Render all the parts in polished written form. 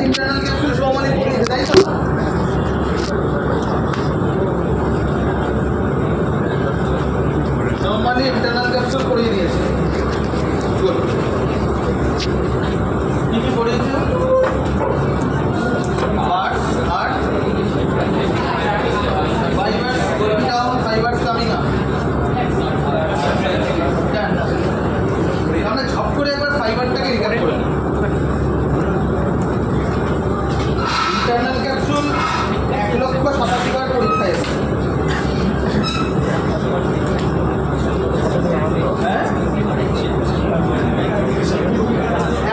Internal capsule সমানে পড়িয়েছে, তাই তো? নর্মালি ইন্টারনাল ক্যাপসুল পড়িয়ে দিয়েছে। কি কি পড়িয়েছে? Parts are fibers going down, fibers coming up. আমরা ঝপ করে একবার ফাইবারটাকে রিক্যাপ করে নিই। ইন্টারনাল ক্যাপসুল 1,87,000 বার পরীক্ষা এসেছে। হ্যাঁ,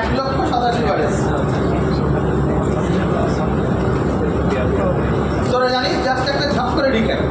1,87,000 বার এসেছে। তোরা জানিস, জাস্ট একটা ঝপ করে রিক্যাপ।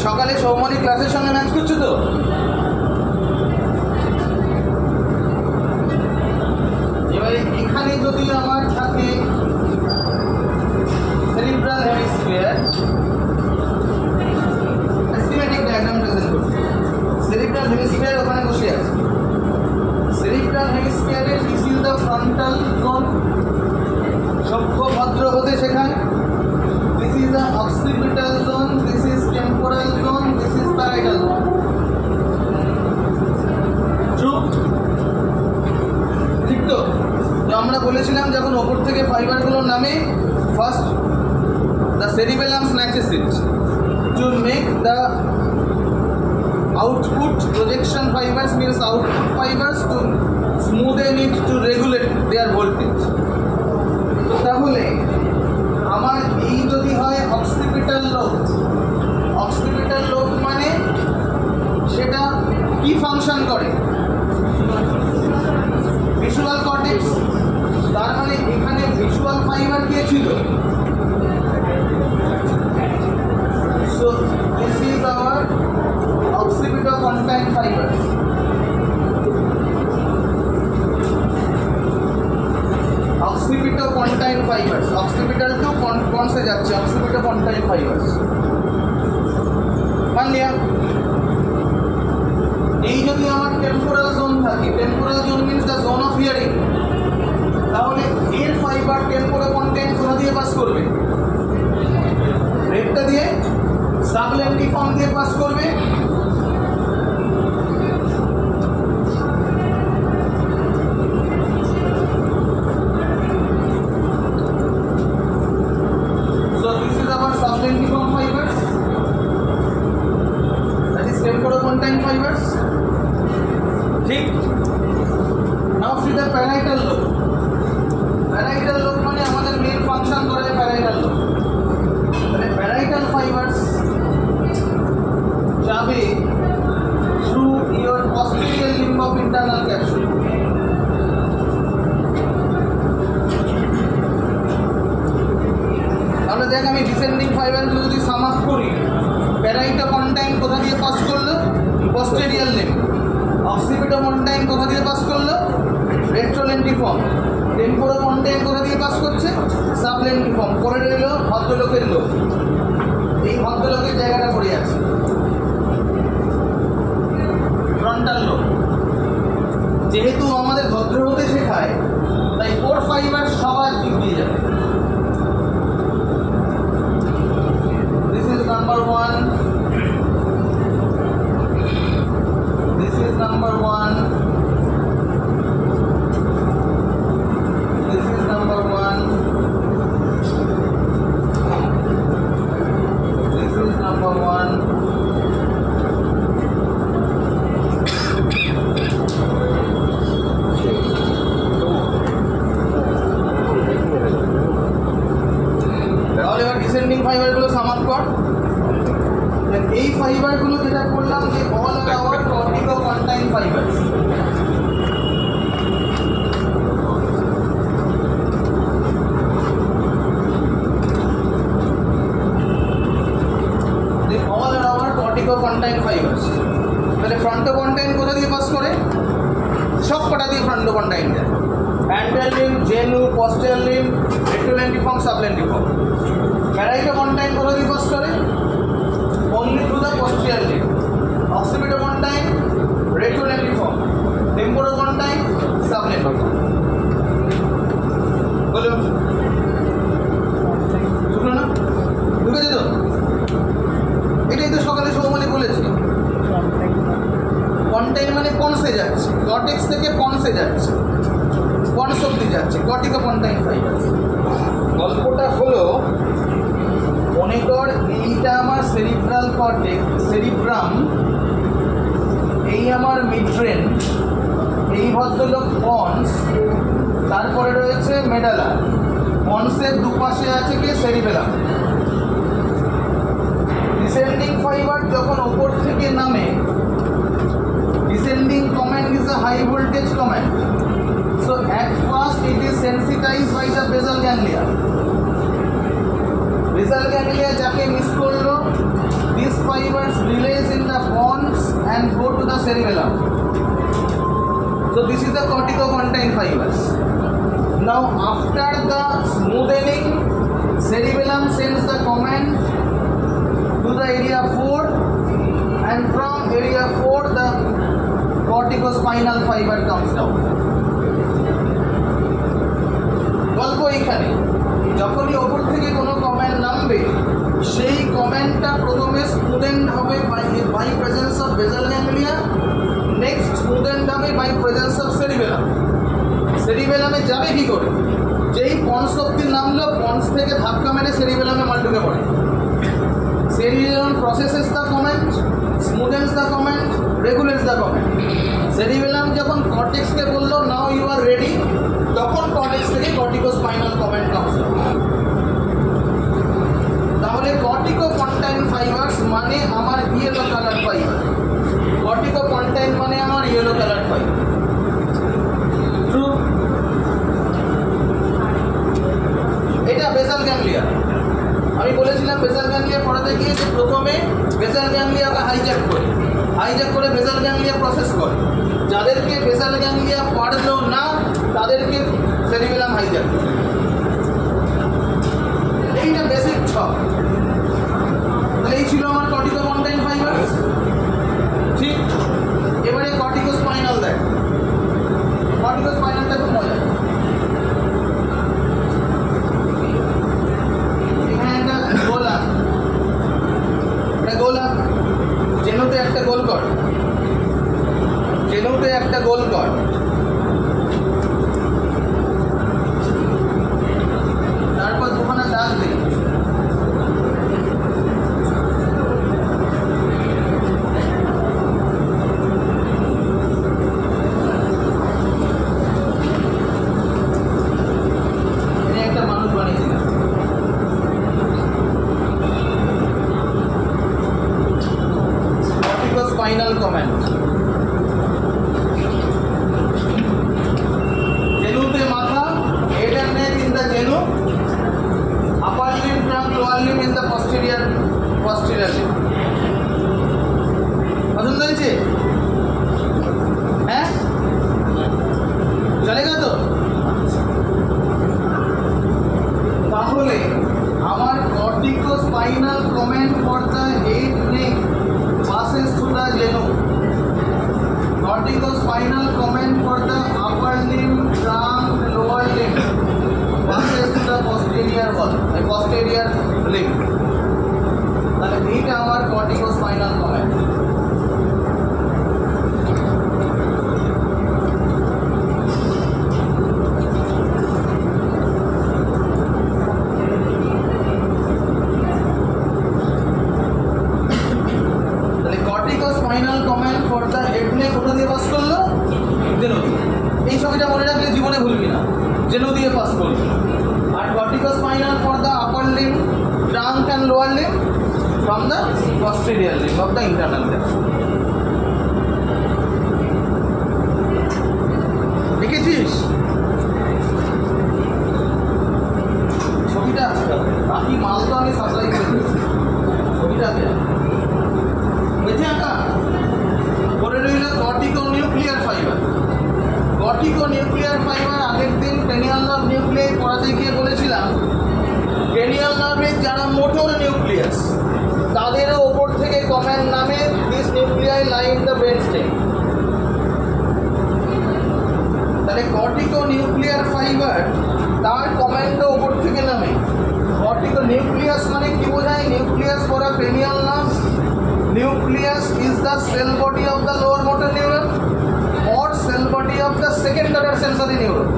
সকালে সৌমনি ক্লাসের সঙ্গে ম্যাচ করছো তো? এবারে এখানে যদি আমার থাকে cerebral hemisphere, schematic diagram present করছি। সেরিব্রাল হেমিস্ফিয়ার ওখানে বসে আছে। সেরিব্রাল হেমিস্ফিয়ারে this is the frontal zone, সভ্য ভদ্র হতে শেখায়। আমরা বলেছিলাম যখন ওপর থেকে ফাইবারগুলো নামে, first the cerebellum snatches it to make the output projection fibers, means output fibers, to smoothen it to regulate their voltage. তো তাহলে আমার এই যদি হয় অক্সিপিটাল লোব মানে সেটা কি ফাংশন করে? Visual cortex. তার মানে এখানে ভিজুয়াল ফাইবার কে ছিল? So this is our occipitopontine fibers. Occipitopontine fibers, occipital to pons से जाते हैं occipitopontine fibers. मान लिया এই যদি আমার টেম্পোরাল জোন থাকে, temporal zone means the zone of hearing, তাহলে এর ফাইবার টেম্পোরোপন্টাইন কোথা দিয়ে পাস করবে? রেডটা দিয়ে সাবলেন্টিফর্ম দিয়ে পাস করবে। So this is our sublentiform fibers, that is temporopontine fibers. ঠিক। Now see the parietal lobe. Parietal lobe মানে আমাদের মেইন ফাংশন করে parietal lobe. মানে parietal fibers যাবে through your posterior limb of internal capsule. তাহলে দেখ আমি ডিসেন্ডিং ফাইবারগুলো যদি সাম আপ করি, প্যারাইটোপন্টাইন কোথা দিয়ে পাস করলো? Posterior limb. অক্সিপিটোপন্টাইন কোথা দিয়ে পাস করলো? রেট্রোলেন্টিফর্ম। টেম্পোরোপন্টাইন কোথা দিয়ে পাস করছে? সাবলেন্টিফর্ম। পরে রইল ভদ্রলোকের লোক। এই ভদ্রলোকের জায়গাটা পড়ে আছে ফ্রন্টাল লোব। যেহেতু আমাদের ভদ্র হতে শেখায়, তাই ওর ফাইবার সবার দিক দিয়ে যাবে। This is number one, this is number one, this is number one, this is number one, descending ফাইবারগুলো সামাপ কর। এই ফাইবারগুলো যেটা করলাম যে all are our corticopontine fibres. All are our corticopontine fibres. তাহলে ফ্রন্টোপন্টাইন কোথা দিয়ে পাস করে? সব কটা দিয়ে ফ্রন্টোপন্টাইন যায়। অ্যান্টার লিম্ব, জেনু, পস্টেরিয়র লিম্ব, রেট্রোলেন্টিফর্ম, সাবলেন্টিফর্ম। প্যারাইটোপন্টাইন কোথা দিয়ে পাস করে? only through the posterior limb. Occipitopontine, retrolentiform. Temporopontine, sublentiform. বলো শুনো না? ঢুকেছে তো? এটাই তো সকালে সৌমলি বলেছি। পন্টাইন মানে পন্সে যাচ্ছে, কর্টেক্স থেকে পন্সে যাচ্ছে, পন্স অব্দি যাচ্ছে, কর্টিকোপন্টাইন ফাইবার্স। গল্পটা হলো মনে কর এইটা আমার সেরিব্রাল কর্টেক্স, সেরিব্রাম, এই আমার মিডব্রেন, এই ভদ্রলোক পন্স, তারপরে রয়েছে মেডালা। পন্সের দুপাশে আছে কি? সেরিবেলাম। ডিসেন্ডিং ফাইবার যখন ওপর থেকে নামে, descending command is a high voltage command. So at first it is sensitized by the basal ganglia. Basal ganglia যাকে মিস করলো, these fibers release in the pons and go to the cerebellum. So this is the corticopontine fibers. Now after the smoothening, cerebellum sends the command to the area 4, and from area 4 the corticospinal fiber comes down. গল্প এখানে যখনই ওপর থেকে কোনো comment নামবে, সেই কমেন্টটা প্রথমে স্মুদেন্ড হবে by presence of basal ganglia, next smoothened হবে বাই প্রেজেন্স অফ সেরিবেলাম। সেরিবেলামে যাবে কি করে? যেই পন্স অব্দি নামলো, পন্স থেকে ধাক্কা মেরে সেরিবেলামে মাল ঢুকে পড়ে। Cerebellum processes the comment, smoothens the comment, regulates the comment. Cerebellum যখন কর্টেক্সকে বললো নাও ইউ আর রেডি, তখন কর্টেক্স থেকে কর্টিকোস্পাইনাল কমেন্ট কামস। তাহলে কর্টিকোপন্টাইন ফাইবার্স মানে আমার ইয়েলো কালার ফাইবার, কর্টিকোপন্টাইন মানে আমার ইয়েলো কালার ফাইবার। ট্রু? এটা বেসাল গ্যাংলিয়া। আমি বলেছিলাম বেসাল গ্যাংলিয়া পড়াতে গিয়ে যে প্রথমে বেসাল গ্যাংলিয়াকে হাইজ্যাক করে বেসাল গ্যাংলিয়া প্রসেস করে। যাদেরকে বেসাল গ্যাংলিয়া পারলো না তাদেরকে সেরিবেলাম হাইজ্যাক করে। এইটা বেসিক ছক। তাহলে এই ছিল আমার কর্টিকোপন্টাইন ফাইবার। ঠিক, এবারে কর্টিকোস্পাইনাল দেখ। কর্টিকোস্পাইনালটা খুব মজা। এখানে একটা গোলা, জেনুতে একটা গোল কর, জেনুতে একটা গোল কর। তারপর দুখানা দাগ দিই। একটা মানুষ বানিয়েছিলাম। Corticospinal comment. জেনুতে মাথা, head and neck in the genu, upper limb, trunk, lower limb in the posterior limb। পছন্দ হয়েছে? হ্যাঁ, চলেগা তো? তাহলে আমার corticospinal comment for the head neck passes through the genu, corticospinal comment for the upper limb, trunk, lower limb passes to the posterior wall, the posterior limb। তাহলে এইটা আমার corticospinal comment. Corticospinal comment for the head neck কোথা দিয়ে pass করলো? জেনু দিয়ে। এই ছবিটা মনে রাখলে জীবনে ভুলবি না, জেনু দিয়ে পাস করলো। আর corticospinal for the upper limb, trunk and lower limb from the posterior limb of the internal capsule. দেখেছিস ছবিটা? বাকি মাল তো আমি সাপ্লাই করে দিয়েছি, ছবিটা আঁকা পরে রইল কর্টিকোনিউক্লিয়ার ফাইবার। কর্টিকোনিউক্লিয়ার ফাইবার আগের দিন ক্রেনিয়াল নার্ভ নিউক্লিয়াই পড়াতে গিয়ে বলেছিলাম, ক্রেনিয়াল নার্ভের যারা মোটর নিউক্লিয়াস তাদেরও ওপর থেকে কমেন্ট নামে this nuclei lie in the brain stem. তাহলে কর্টিকোনিউক্লিয়ার ফাইবার তার কমেন্টও ওপর থেকে নামে। কর্টিকোনিউক্লিয়াস মানে কি বোঝায়? Nucleus for a cranial nerve, nucleus is the cell body of the lower motor neuron or cell body of the second order sensory neuron।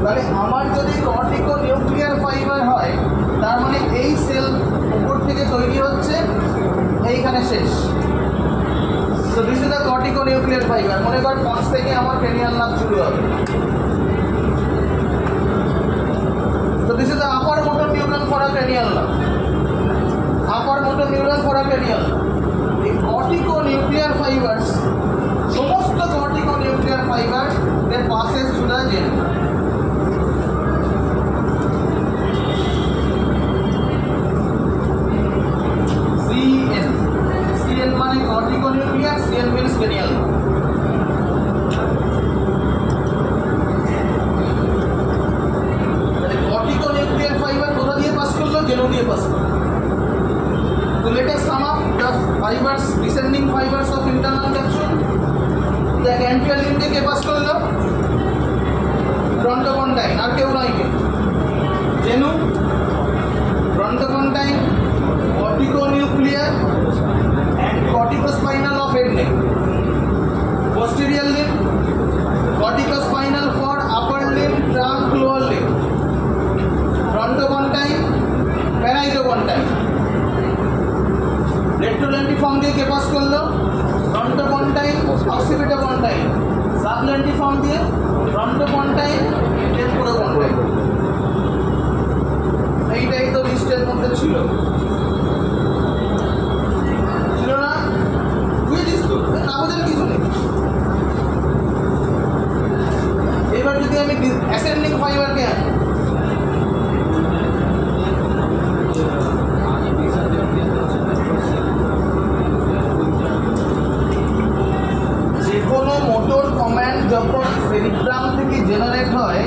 তাহলে আমার যদি কর্টিকোনিউক্লিয়ার ফাইবার হয় তার মানে এই সেল উপর থেকে তৈরি হচ্ছে, এইখানে শেষ। তো দিস ইজ দ্য কর্টিকোনিউক্লিয়ার ফাইবার। মনে কর পন্স থেকে আমার ক্রেনিয়াল নার্ভ শুরু হবে। তো this is the upper motor neuron for a cranial nerve, upper motor neuron for a cranial nerve. এই কর্টিকোনিউক্লিয়ার ফাইবার্স, সমস্ত corticonuclear fibre they passes through the genu. CN মানে কর্টিকোনিউক্লিয়ার, CN means cranial nerve। তাহলে কর্টিকোনিউক্লিয়ার fibre কোথা দিয়ে pass করলো? জেনু দিয়ে pass করলো। So let us sum up the fibers, descending fibers of internal capsule। The anterior limb থেকে pass করলো ফ্রন্টোকন্টাইন, আর কেউ নয় কে জেনু, ফ্রন্টোকন্টাইন, কর্টিকোনিউক্লিয়ার and corticospinal of head neck, posterior limb, corticospinal for upper দিয়ে কে পাস করলো? ফ্রন্টোপন্টাইন, অক্সিপিটোপন্টাইন, সাবলেন্টিফর্ম দিয়ে ফ্রন্টোপন্টাইন, টেম্পোরোপন্টাইন। এইটাই তো লিস্টের মধ্যে ছিল না? বুঝেছিস তো? না বোঝার কিছু নেই। এবার যদি আমি অ্যাসেন্ডিং ফাইবারকে আনি, যে কোনো মোটর কমান্ড যখন সেরিব্রাম থেকে জেনারেট হয়,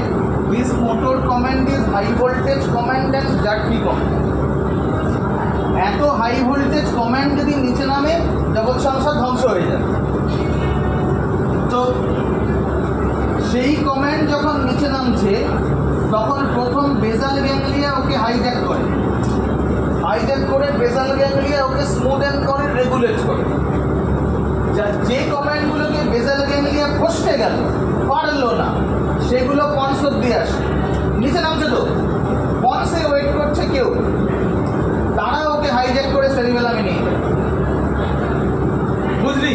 this motor command is high voltage command and jerky command. এত হাই ভোল্টেজ কমান্ড যদি নিচে নামে, জগৎ সংসার ধ্বংস হয়ে যায়। তো সেই কমান্ড যখন নিচে নামছে, তখন প্রথম বেজাল গ্যাংলিয়া ওকে হাইজ্যাক করে, হাইজ্যাক করে বেজাল গ্যাংলিয়া ওকে স্মুথেন করে, রেগুলেট করে। যে কমান্ডগুলোকে বেজাল গ্যাংলিয়া ফসকে গেল, পারলো না, সেগুলো পন্স অব্দি আসে, নিচে নামছে তো পন্সে ওয়েট করছে কেউ, তারা ওকে হাইজ্যাক করে সেরিবেলামে নিয়ে যায়। বুঝলি?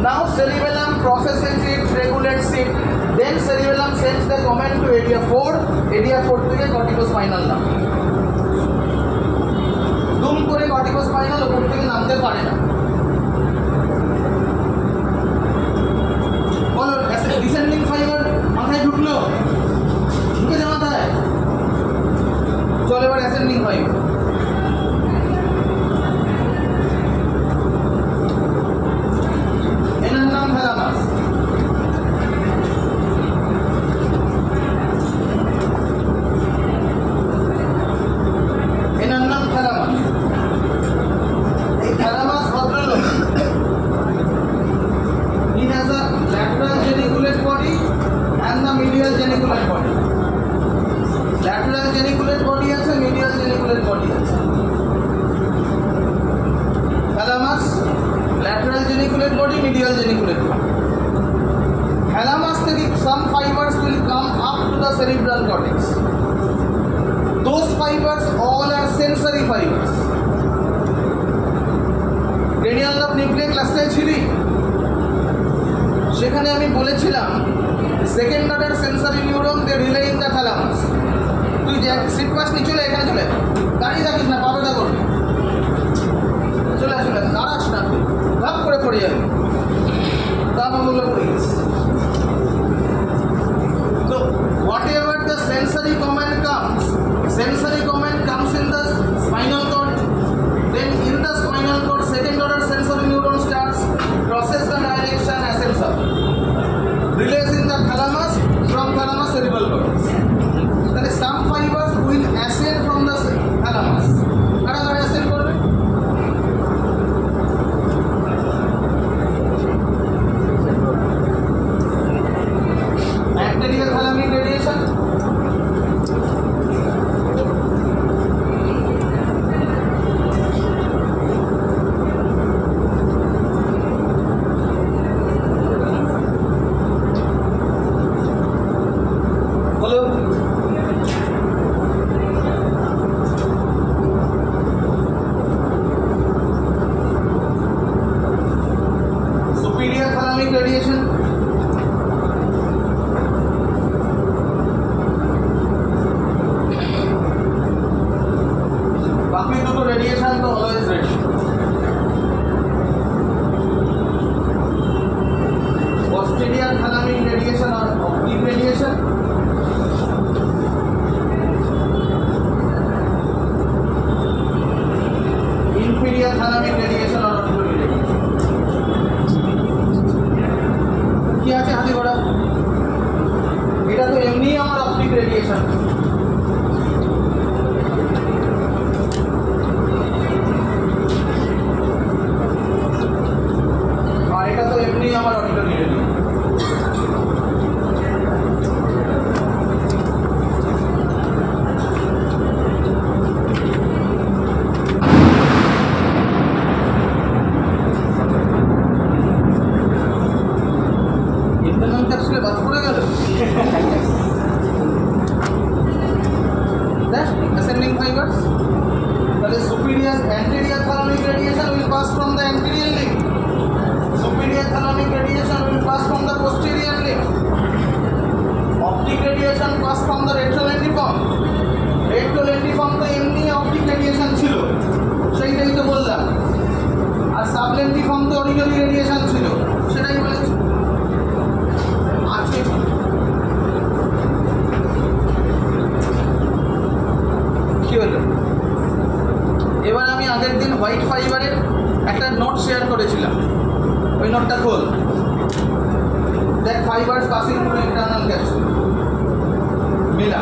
নাও cerebellum processes it, regulates it, then cerebellum sends the command to area 4, area 4 থেকে corticospinal নাম। দুম করে corticospinal ওপর থেকে নামতে পারে না। বলো, ডিসেন্ডিং ফাইবার মাথায় ঢুকলো? ঢুকেছে মাথায়? চল এবার অ্যাসেন্ডিং ফাইবার। এনার নাম থ্যালামাস। এনার নাম থ্যালামাস। এই থ্যালামাস ভদ্রলোক, he has a lateral geniculate body and the medial geniculate body. lateral geniculate body আছে, medial geniculate body আছে। thalamus, lateral geniculate body, medial geniculate body. thalamus থেকে some fibers will come up to the cerebral cortex. Those fibers all are sensory fibers. cranial nerve nucleus ক্লাসে ছিলি, সেখানে আমি বলেছিলাম second order sensory neuron they relay in the thalamus. তুই যে seat pass নিয়ে চলে এখানে চলে, দাঁড়িয়ে থাকিস না, পাবেটা করবি, চলে আসলে দাঁড়াস না, তুই ভাব করে পড়ে যাবি। তা বলে পড়ে গেছি। তো whatever the sensory command comes in the spinal cord, then in the spinal cord second order sensory neuron starts process the direction ascends up, relays in the thalamus, from thalamus cerebral cortex. That is, some fibers will ascend from the thalamus. কারা কারা ascend করবে? Anterior thalamic radiation, superior thalamic radiation, বাকি দুটো radiation তো always ready. posterior thalamic radiation or optic radiation, inferior thalamic radiation or auditory radiation। কি আছে হাতে গোড়া? এটা তো এমনি আমার অপটিক রেডিয়েশন। আর এটা তো এমনি আমার auditory radiation. pass from the anterior limb. Superior thalamic radiation will pass from the posterior limb. Optic radiation pass from the retrolentiform. Retrolentiform তো এমনি optic radiation ছিল, সেইটাই তো বললাম। আর সাবলেন্টিফর্ম তো অরিজিনালি রেডিয়েশন ছিল, সেটাই বলেছি। আজকে কি হলো? এবার আমি আগের দিন হোয়াইট ফাইবারের একটা নোট শেয়ার করেছিলাম, ওই নোটটা খোল। দেখ fibres passing through internal capsule মিলা।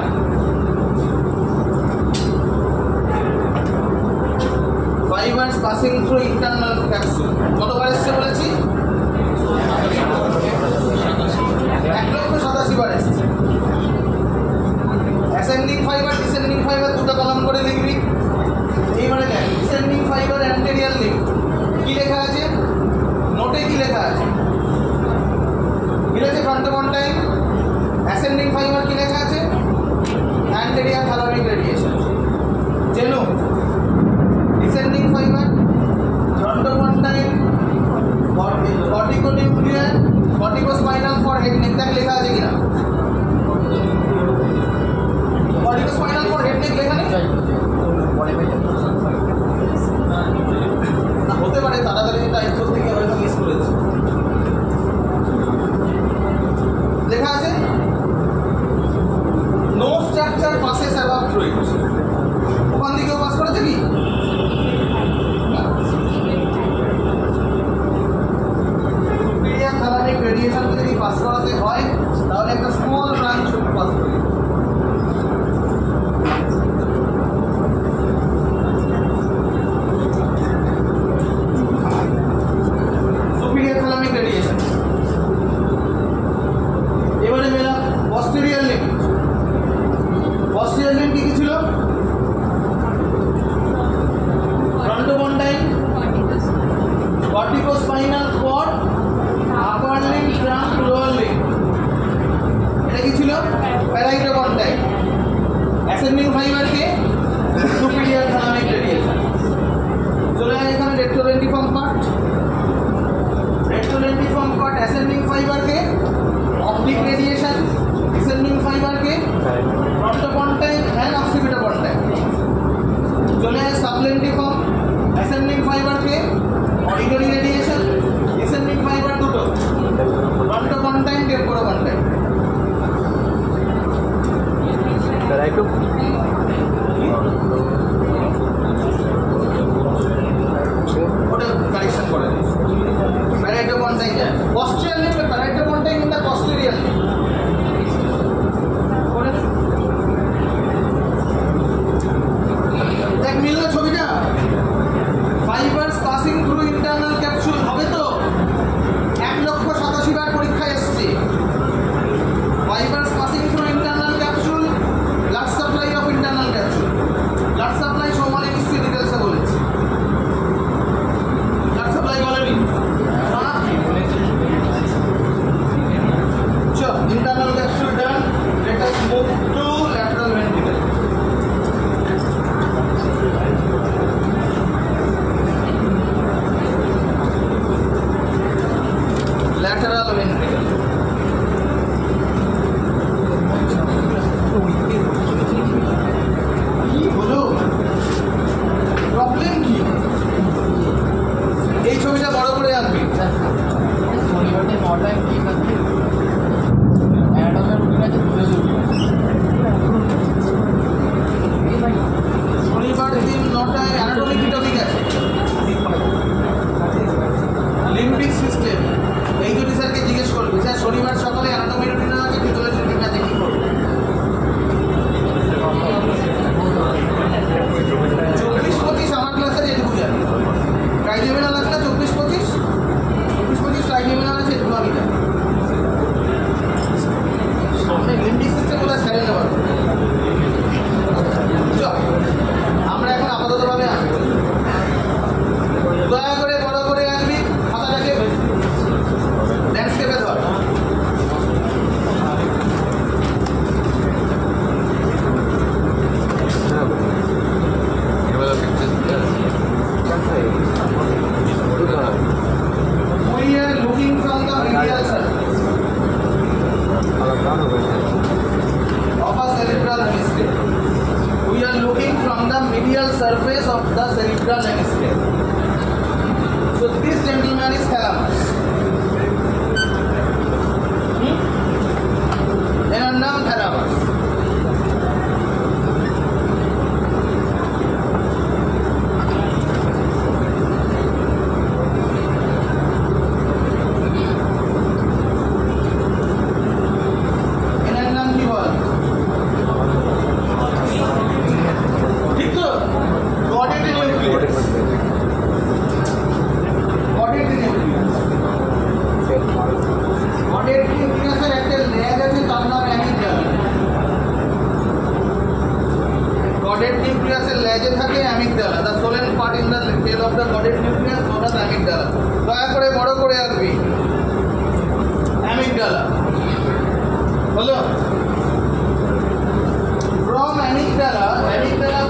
Fibres passing through internal capsule কতবার এসছে বলেছি? 1,87,000 বার এসছে। অ্যাসেন্ডিং ফাইবার ডিসেন্ডিং ফাইবার দুটো কলাম করে লিখবি। এইবারে দেখ ডিসেন্ডিং ফাইবার অ্যান্টেরিয়ার লিঙ্ক কি লেখা আছে নোটে? কি লেখা আছে? মিলেছে ফ্রন্টোকন্টাইল। অ্যাসেন্ডিং ফাইবার কি লেখা আছে? Anterior thalamic radiation. Genu descending fibre frontopontine corticonuclear corticospinal for head neck. দেখ লেখা আছে কিনা? কর্টিকোস্পাইনাল ফর হেড নেক লেখা নেই? না হতে পারে, তাড়াতাড়ি টাইপ করতে গিয়ে হয়তো মিস করেছে। লেখা আছে no structure passes above through it. ওখান থেকেও পাস করেছে কি? সুপিরিয়র থালামিক রেডিয়েশন যদি পাস করাতে হয় তাহলে একটা স্মল ব্রাঞ্চ পাস করে। Superior thalamic radiation. এবারে মেলা পস্টেরিয়র লিম্ব। পস্টেরিয়র লিম্ব কি ছিল? Frontopontine corticospinal cord upper limb trunk lower limb. এটা কি ছিল? প্যারাইটোকন্টাইল। অ্যাসেন্ডিং ফাইবারকে সুপিরিয়র থালামিক রেডিয়েশন। চলে যায় এখানে retrolentiform part. Retrolentiform part ascending ফাইবারকে অপটিক রেডিয়েশন, ডিসেন্ডিং ফাইবারকে ফ্রন্টোকন্টাইল অ্যান্ড অক্সিপিটোকন্টাইল। চলে যায় সাবলেন্টিফর্ম অ্যাসেন্ডিং ফাইবারকে অডিটরি রেডিয়েশন, ডিসেন্ডিং ফাইবার দুটো ফ্রন্টোকন্টাইল টেম্পোরোকন্টাইল। ওটা কারেকশন করে দিই। Parietopontine posterior limb, parietopontine in the posterior limb. দেখ মিলল ছবিটা? Fibres passing through internal capsule হবে তো? 1,87,000 বার পরীক্ষায় এসছে। Fibres passing through internal capsule, blood supply of internal capsule. Blood supply সমানে নিশ্চয়ই ডিটেলসে বলেছি। ব্লাড সাপ্লাই বলেনি? চল internal capsule done. Let us move to lateral ventricle. lateral ventricle. কি হলো? প্রবলেম কি? এই ছবিটা বড় করে আনবি। শনিবার দিন 9টায় ঠিক আছে, অ্যাডামের রুটিন আছে, তুলে দেবো। শনিবার দিন 9টায় অ্যানাটমিক টপিক আছে, লিম্বিক সিস্টেম। এই দুটি স্যারকে জিজ্ঞেস করবি, স্যার শনিবার সকালে অ্যানাটমি রুটিন আছে, ফিজিওলজি রুটিন আছে, কী করবো? 24-25 আমার ক্লাসে যেটুকু জানি। ট্রাইজেমিনাল আছে না 24-25? 24-25 ট্রাইজেমিনাল আছে, এটুকু আমি জানি। সামনে লিম্বিক সিস্টেম কোথায় স্যারে নেওয়ার আমরা এখন আপাততভাবে আসবো। দয়া করে বড় করে আসবি, খাতাটাকে ল্যান্ডস্কেপে ধর। surface of the cerebral hemisphere. So this gentleman is thalamus. এনার নাম thalamus.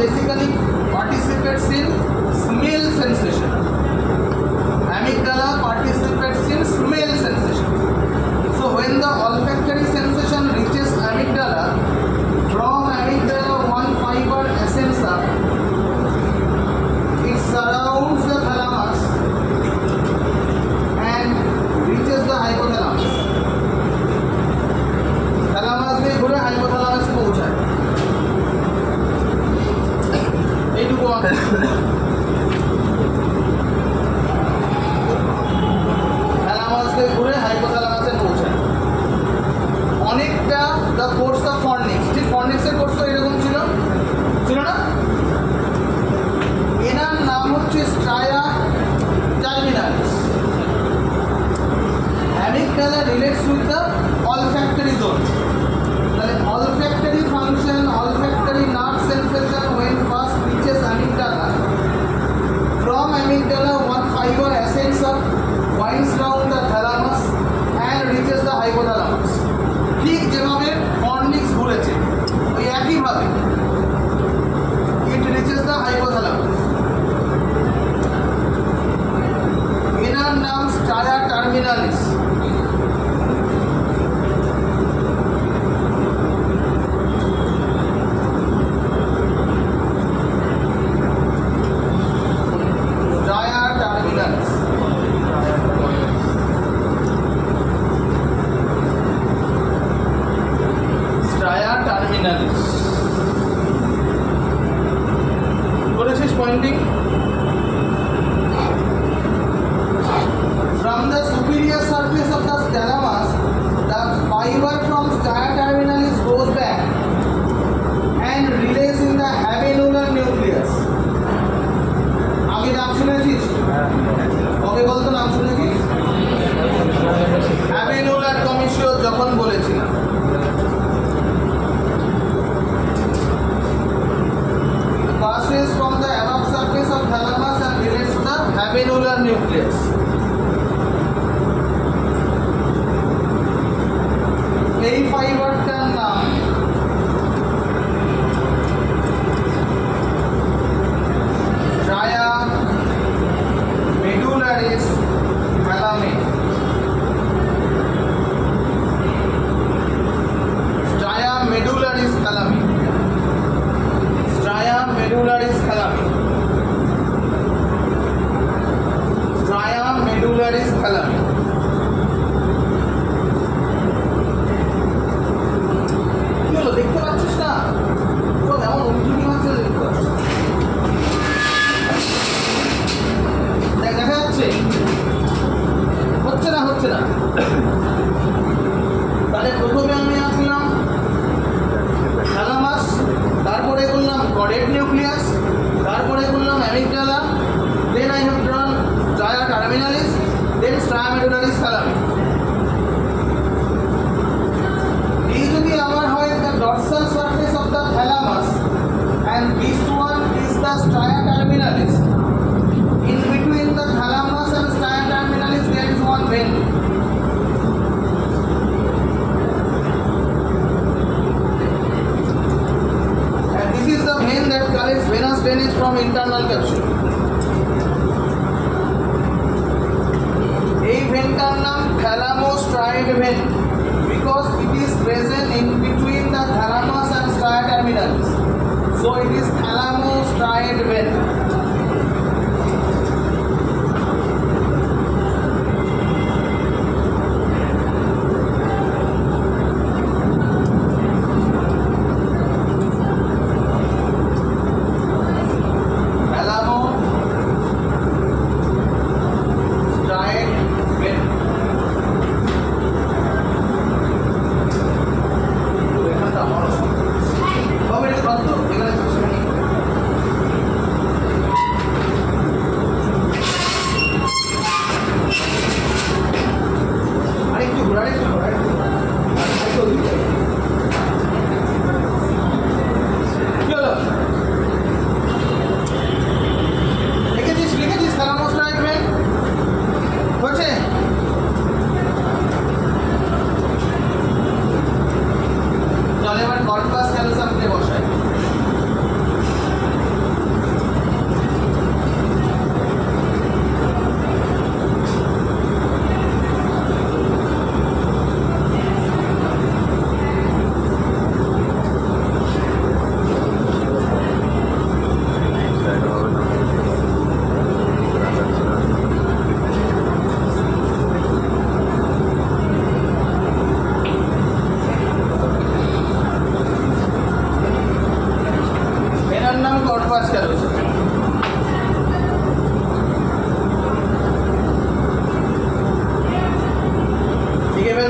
Basically participates in smell sensation. Amygdala participates in smell sensation. So when the olfactory sensation reaches amygdala, from amygdala one fiber ascends up. It surrounds the thalamus and reaches the hypothalamus. Thalamus में घुरे hypothalamus को पहुँचाए. এইটুকু থ্যালামাসকে ঘুরে হাইপোথ্যালামাসে পৌঁছায় অনেকটা the course of ফর্নিক্স ঠিক ফর্নিক্সের course তো এরকম ছিল না এনার নাম হচ্ছে stria terminalis amygdala relates with the olfactory zone তাহলে olfactory function olfactory nerve sensation when first reaches amygdala. From amygdala, one fiber ascends up, winds round the thalamus and reaches the hypothalamus. ঠিক যেভাবে ফর্নিক্স ঘুরেছে ওই একইভাবে it reaches the hypothalamus. এনার নাম স্ট্রায়া terminalis. Pointing from the superior surface of the thalamus, the fiber from stria terminalis goes back and relays in the habenular nucleus. आगे नाम শুনেছিস? কবে বলতো নাম শুনেছিস? habenular commissure যখন বলেছিলাম. Passes from the above surface of thalamus and relates to the habenular nucleus. এই ফাইবারটার নাম stria medullaris thalami. Stria medullaris thalami. Stria medullaris thalami. Stria medullaris thalami. কি হলো দেখতে পাচ্ছিস না? তো এমন উল্টি মাত্রা দেখতে পাচ্ছিস? দেখা যাচ্ছে? হচ্ছে না তাহলে প্রথমে আমি আসলাম থ্যালামাস, তারপরে করলাম কর্ডেট নিউক্লিয়াস, তারপরে করলাম amygdala, then I have drawn stria terminalis, then stria medullaris thalami. এই যদি আমার হয় the dorsal surface of the thalamus and this one is the stria terminalis. In between the thalamus and stria terminalis there is one vein. This is the vein that collects venous drainage from internal capsule. এই ভেনটার নাম thalamostriate vein because it is present in between the thalamus and stria terminalis. So it is thalamostriate vein.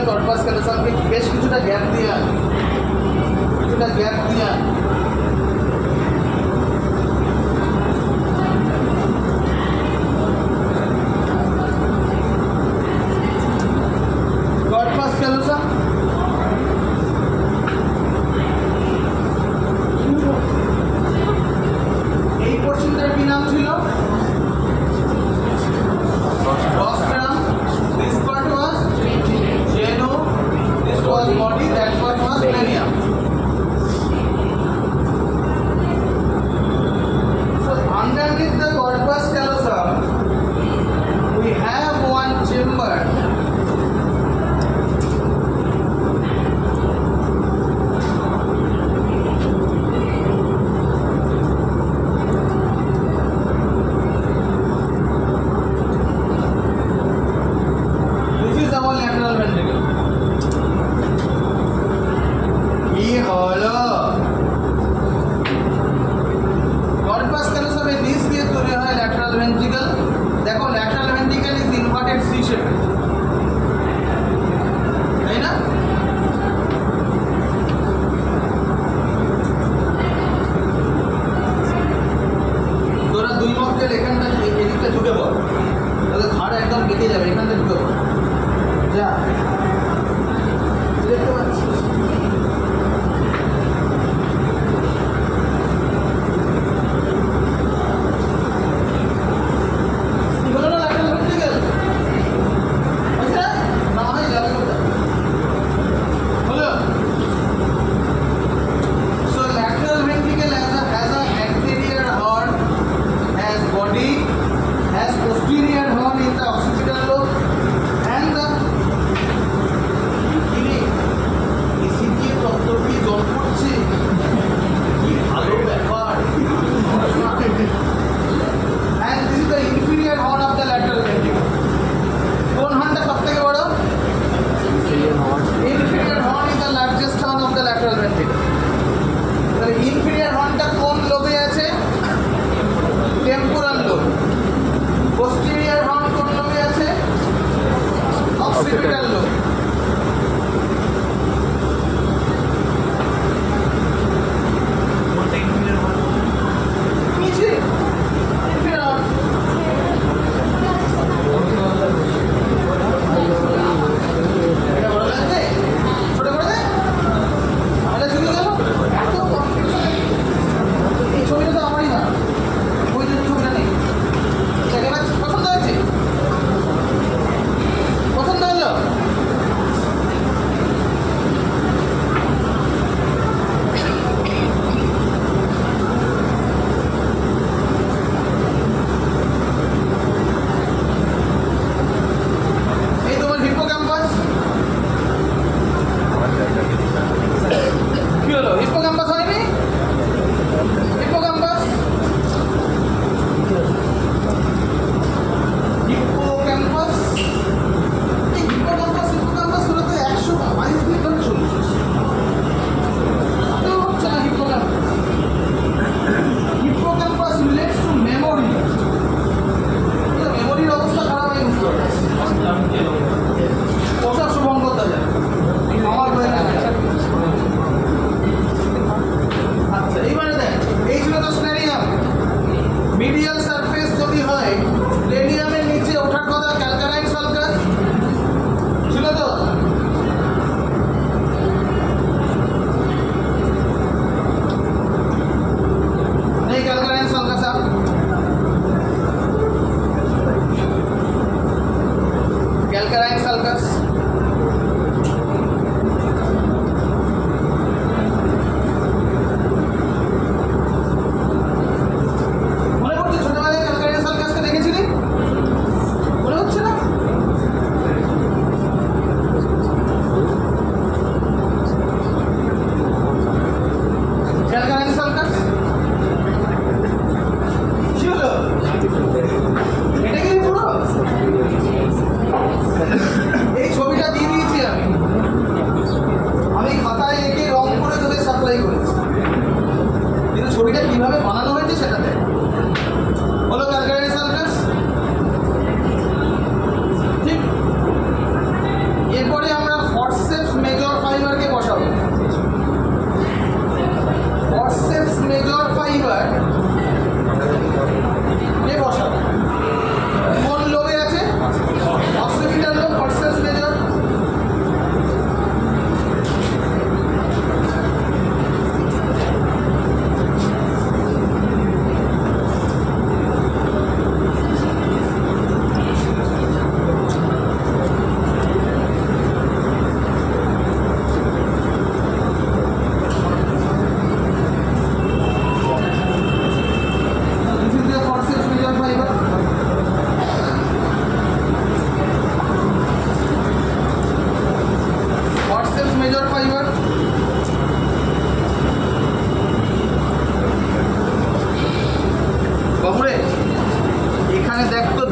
Corpus ক্যালোসামকে বেশ কিছুটা gap দিয়ে corpus callosum এই পোর্শনটার কি নাম ছিল? rostrum. This part was genu. This was body. That part was cranium. So underneath the corpus callosum, we have one chamber.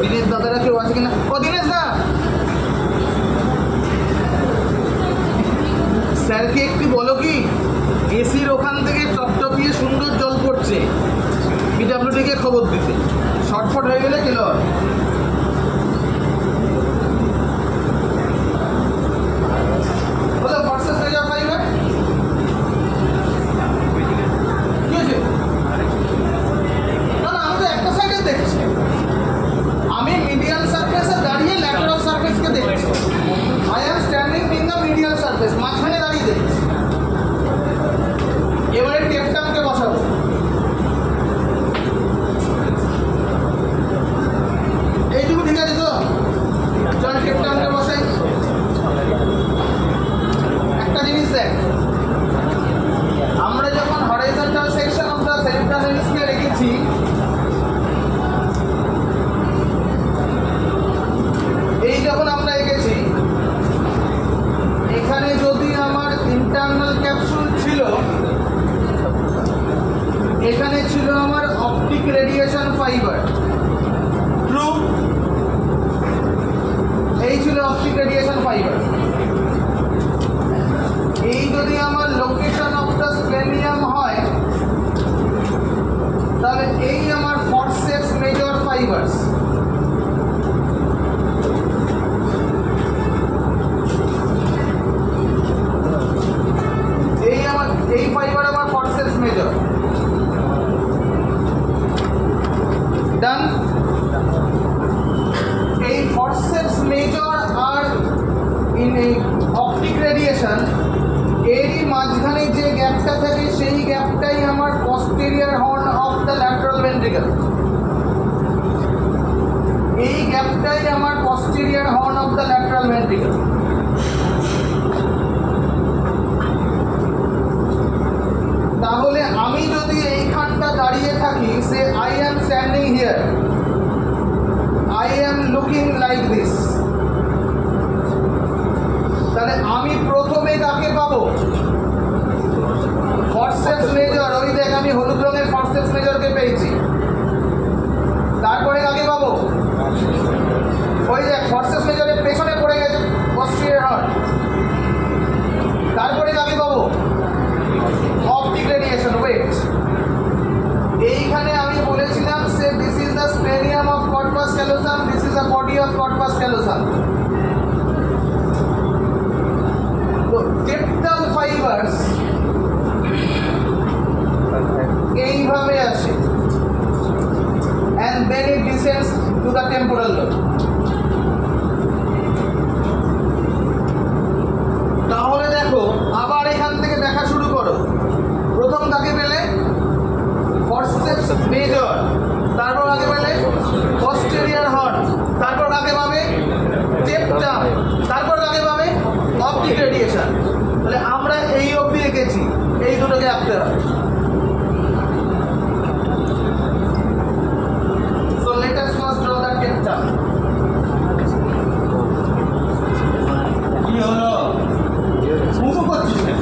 Dinesh দাদারা কেউ আছে কিনা। ও দিনেশ দা, স্যারকে একটু বলো কি এসির ওখান থেকে টপটপিয়ে সুন্দর জল পড়ছে, পিডাব্লিউডিকে খবর দিতে, শর্টফট হয়ে গেলে গেল। বলো ভার্সেস মেজর ফাইবার কি হয়েছে? না না, আমি তো একটা সাইডে দেখছি, আমি মিডিয়াল সারফেসে দাঁড়িয়ে ল্যাটারাল সারফেসকে দেখছি। I am standing in the medial surface, মাঝখানে দাঁড়িয়ে দেখছি। এবারে টেপটামকে বসাবো। এইটুকু ঠিক আছে তো? চল টেপটামকে বসাই। একটা জিনিস দেখ, আমরা যখন horizontal section of the cerebral hemisphere রেখেছি, এই যখন আমরা এঁকেছি, এখানে যদি আমার ইন্টারনাল ক্যাপসুল ছিল, এখানে ছিল আমার অপটিক রেডিয়েশন ফাইবার, ট্রু? এই ছিল অপটিক রেডিয়েশন ফাইবার। এই যদি আমার লোকেশন অফ দ্য স্প্লেনিয়াম হয়, তাহলে এই আমার ফরসেপস মেজর ফাইবার্স। এই ফাইবার আমার ফরসেপস মেজর। ডান। এই ফরসেপস মেজর আর ইন অপটিক রেডিয়েশন, এরই মাঝখানে যে গ্যাপটা থাকে সেই গ্যাপটাই আমার posterior horn of the lateral ventricle. এই গ্যাপটাই আমার posterior horn of the lateral ventricle. তাহলে আমি যদি এইখানটা দাঁড়িয়ে থাকি, say I am standing here, I am looking like this, তাহলে আমি প্রথমে কাকে পাবো? Forceps major. ওই দেখ, আমি হলুদ রঙের ফরসেপস মেজরকে পেয়েছি। তারপরে কাকে পাবো? ওই দেখ, ফরসেপস মেজরের পেছনে পড়ে গেছে পস্টেরিয়র হর্ন। তারপরে কাকে পাবো? Optic radiation. ওয়েট, এইখানে আমি বলেছিলাম say this is the splenium of corpus callosum, this is the body of corpus callosum. তো টেপটাল ফাইবার্স এইভাবে আসে, and then it descends to the temporal lobe. তাহলে দেখো, আবার এখান থেকে দেখা শুরু করো। প্রথম কাকে পেলে? Forceps major. তারপর কাকে পেলে? Posterior horn. তারপর কাকে পাবে? টেপটাম। তারপর কাকে পাবে? Optic radiation. তাহলে আমরা এই অবধি রেখেছি, এই দুটোকে রাখতে হবে। So let us first draw the টেপটাম। কি হলো? মুখো করছিস না?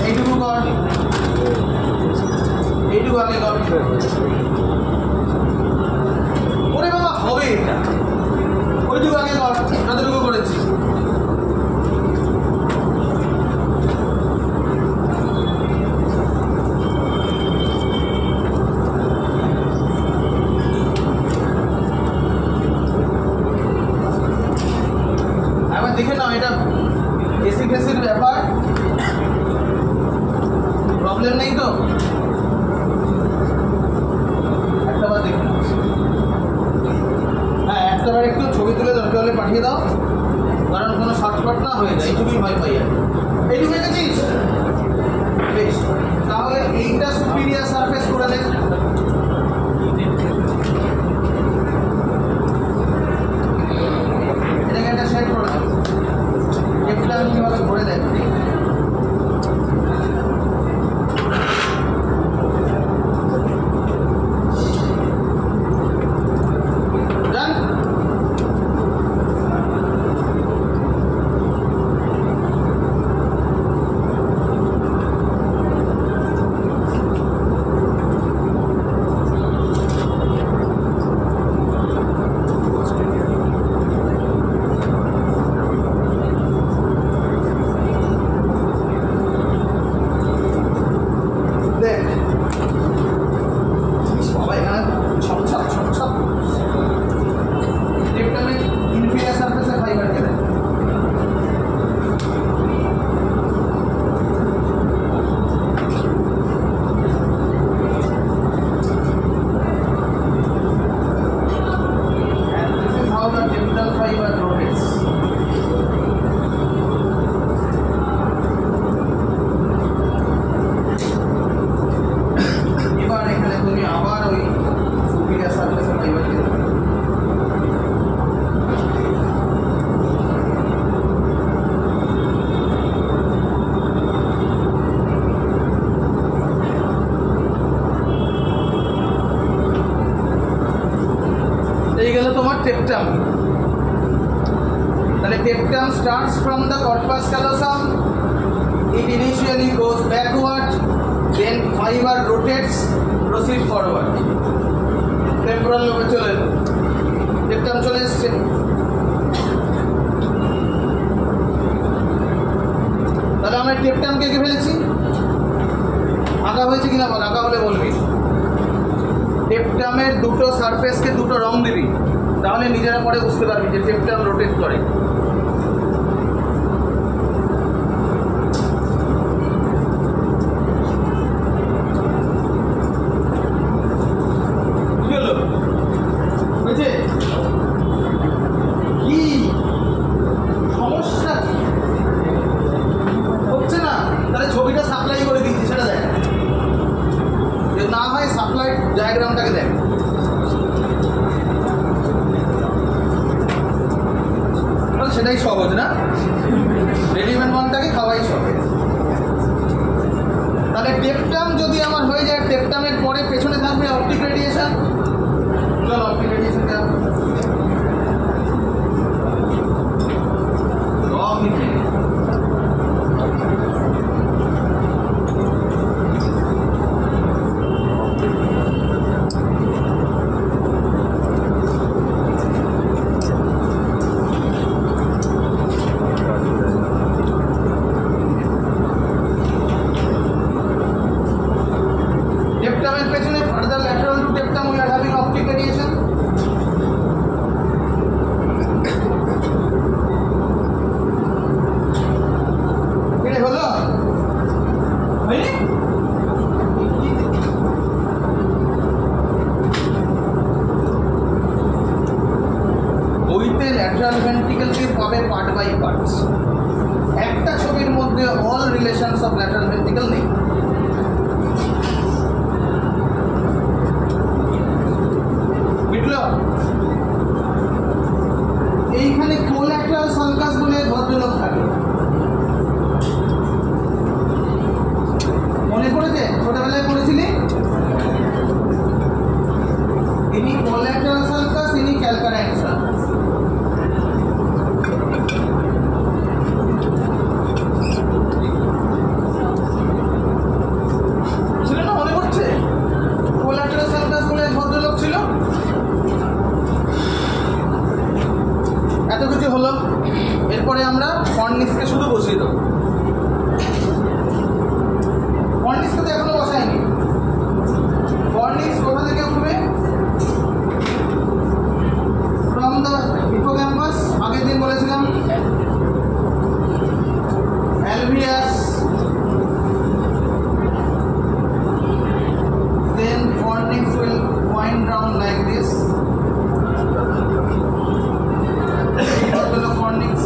এইটুকু কর, এইটুকু আগে কর। ওরে বাবা, হবে এটা। ওইটুকু আগে কর, যতটুকু করেছি। আবার দেখে নাও, এটা এসি ফেসির ব্যাপার, প্রবলেম নেই তো? একটা বার দেখে নাও। হ্যাঁ, একটা বার একটু ছবি তুলে দরকার হলে পাঠিয়ে দাও, কারণ কোনো শর্টকাট না হয়ে যায়। এইটুকুই ভয় পাই আর। এইটুকু দেখেছিস? বেশ, তাহলে এইটা সুপিরিয়ার সারফেস করে দেখ। এটাকে একটা শেড করে দেখ। টেপটা কীভাবে করে দেখ। টেপটাম। তাহলে টেপটাম starts from the corpus callosum, it initially goes backward, then fiber rotates, proceed forward, temporal lobe চলে এলো, টেপটাম চলে এসছে। তাহলে আমরা টেপটামকে এঁকে ফেলেছি। আঁকা হয়েছে কিনা বল, আঁকা হলে বলবি। টেপটামের দুটো সারফেসকে দুটো রং দিবি, তাহলে নিজেরা পরে বুঝতে পারবি যে টেপটাম রোটেট করে। কি সমস্যা হচ্ছে না? তাহলে ছবিটা সাপ্লাই করে দিচ্ছি, সেটা দেখ। যদি না হয় সাপ্লাই ডায়াগ্রামটাকে দেখ। সেটাই সহজ না? রেডিমেড মালটাকে খাওয়াই সহজ। তাহলে টেপটাম যদি আমার হয়ে যায়, টেপটামের পরে পেছনে থাকবে অপটিক রেডিয়েশন। চল অপটিক রেডিয়েশন দেওয়া পেছনে further lateral to tapetum we are having optic radiation. এটা হলো হয়নি? বইতে ল্যাটারাল ভেন্ট্রিকলকে পাবে পার্ট বাই পার্টস। একটা ছবির মধ্যে all relations of lateral ventricle নেই। এইখানে কোল্যাটারাল সালকাস বলে ভদ্রলোক থাকে, মনে পড়েছে? ছোটবেলায় পড়েছিলি? ইনি কোল্যাটারাল সালকাস, ইনি ক্যালকানাইট সালকাস। ছিল না? মনে পড়ছে? কোল্যাটারাল সালকাস বলে ভদ্রলোক ছিল। এত কিছু হলো, এরপরে আমরা ফর্নিক্সকে শুধু বসিয়ে দেবো। ফর্নিক্সকে তো এখনো বসাইনি। ফর্নিক্স কোথা থেকে উঠবে? From the hippocampus. আগের দিন বলেছিলাম alveus, then fornix will wind down like this. Fornix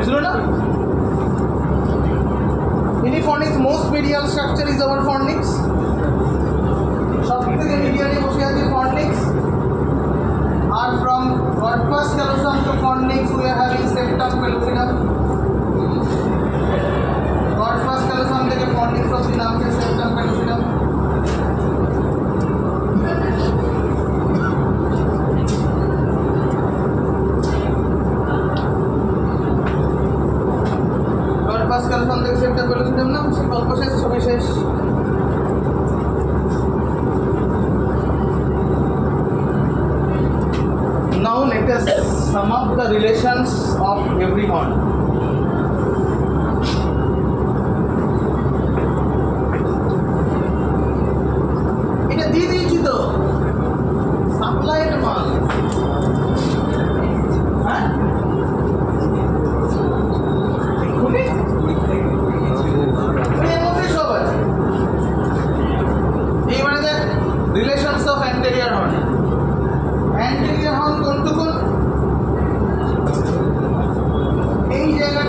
ছিল না? ইনি fornix most medial structure is our fornix. সব থেকে মিডিয়ালে বসে আছে ফর্নিক্স। আর from corpus callosum to fornix we are having septum pellucidum. Corpus callosum থেকে ফর্নিক্স অবধি নামছে সেপ্টাম পেলোসিডাম। কর্পাস ক্যালোসাম থেকে সেপ্টাম পেলোসিডাম নাম, গল্প শেষ, ছবি শেষ। Now let us sum up the relations of every horn. এটা দিয়ে দিয়েছি তো, সাপ্লাইড মাল। হ্যাঁ এর মধ্যে সব আছে। এইবারে দেখ relations of anterior horn. Anterior horn কোনটুকুন? এই জায়গাটা